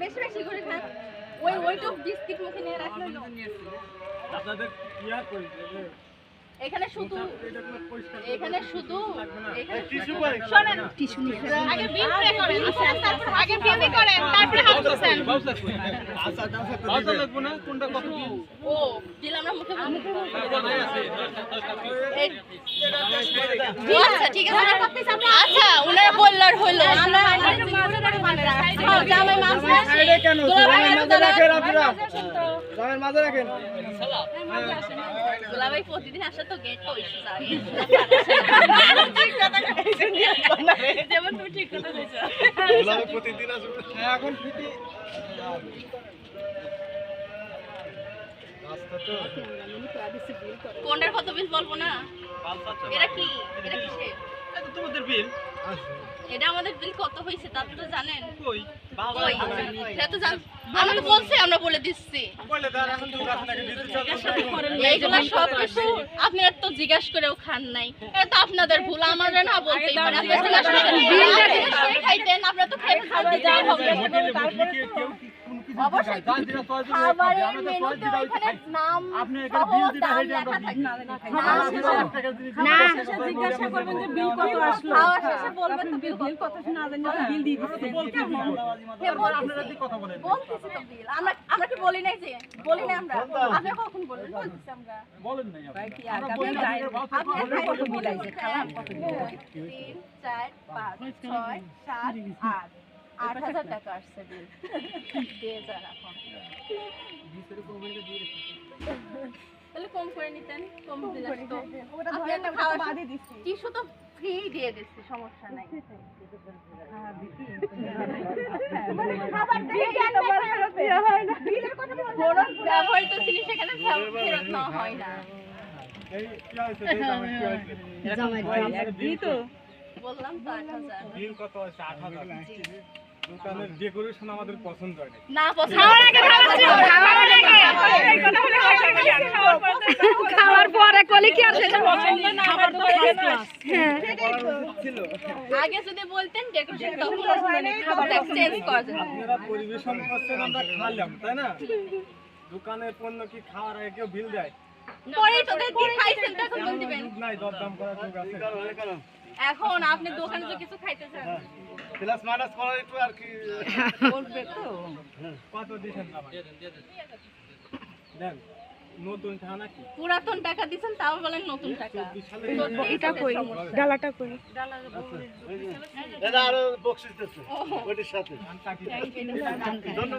বেশি বেশি করে খান ওইটুক বিস্কিট মুখে নিয়ে রাখলেন আপনাদের কি আর করি এখানে শুধু শোনেন আগে বিল পে করেন আগে বিল করেন তারপরে হাত দিবেন আচ্ছা লাগবে না কোনটা কত ও দিল আমরা মুখে আচ্ছা ঠিক আছে আচ্ছা ওনারা বললার হলো আমরা জামাই মাছ সাইডে কেন জামাই মাঝে রাখেন আপনারা জামাই মাঝে রাখেন দুলাভাই প্রতিদিন আসা তো গেট তো ইস্যু যায় যেমন তুমি ঠিক কথা বলছো দুলাভাই প্রতিদিন আসবে এখন ফিটি রাস্তা তো কোনটার কত বিল বলবো না এটা কিসে এটা তোমাদের বিল এটা আমাদের বিল কত হয়েছে তা তো জানেন কই কই সেটা তো জান আমরা তো বলছি আমরা বলে দিচ্ছি বলে দাও এখন তো আপনাকে দিতে চাই এইগুলা সব কিছু আপনারা তো জিজ্ঞাসা করেও খান নাই এটা তো আপনাদের ভুল আমাদের না বলতেই পারে আপনারা জিজ্ঞাসা করেন বিলটা দিয়ে খাইতেন আপনারা তো খেতে খাওয়া যায় হবে অবশ্যই খাবারের মেনুতে ওখানে নাম আপনি এখানে বিল দিতে হেঁটে আমরা না জিজ্ঞাসা করবেন যে বিল কত আসলো খাওয়া শেষে বলবেন তো বিল বিল কত না জানি বিল দিয়ে দিচ্ছেন আপনারা কি কথা বলেন বলতেছি তো বিল আমরা কি বলি নাই যে বলি না আমরা আপনি কখন বলবেন বলতেছি আমরা বলেন নাই ভাই কি আগামী যাই আপনি কত বিল আইছে খালাম কত বিল 3 4 5 6 7 8 8,000 টাকা আসছে বিল দিয়ে যান এখন তাহলে কম করে নিতেন কম দিলে তো ওটা ধরেন না খাওয়া বাদই দিছি টিস্যু তো ফ্রি দিয়ে দিচ্ছি সমস্যা নাই খাবার দিয়ে কেন ফেরত দেওয়া হয় না বিলের কথা বলছেন কোনো ব্যবহৃত জিনিস এখানে ফেরত নেওয়া হয় না এই কি হইছে জামাই কি হইছে জামাই কি তো বললাম তো 8,000 বিল কত আছে 8,000 দোকানের ডেকোরেশন আমাদের পছন্দ হয় না পছন্দ খাওয়ার পরে কলি কি আর সেটা পছন্দ না আমার তো ছিল আগে যদি বলতেন ডেকোরেশন তখন চেঞ্জ করা যেত আপনারা পরিবেশন করছেন আমরা খাইলাম তাই না দোকানের পণ্য কি খাওয়ার আগে কেউ বিল দেয় পরে তোদের কি খাইছেন তখন বল দিবেন নাই দরদাম করার যোগ আছে এখন আপনি দোকানে তো কিছু খাইতে চান প্লাস মাইনাস করা একটু আর কি বলবে তো কত দিবেন না দেন নতুন টাকা নাকি পুরাতন টাকা দিবেন তাও বলেন নতুন টাকা এটা কই ডালাটা কই দাদা আর বক্সিস দিতেছে ওইটার সাথে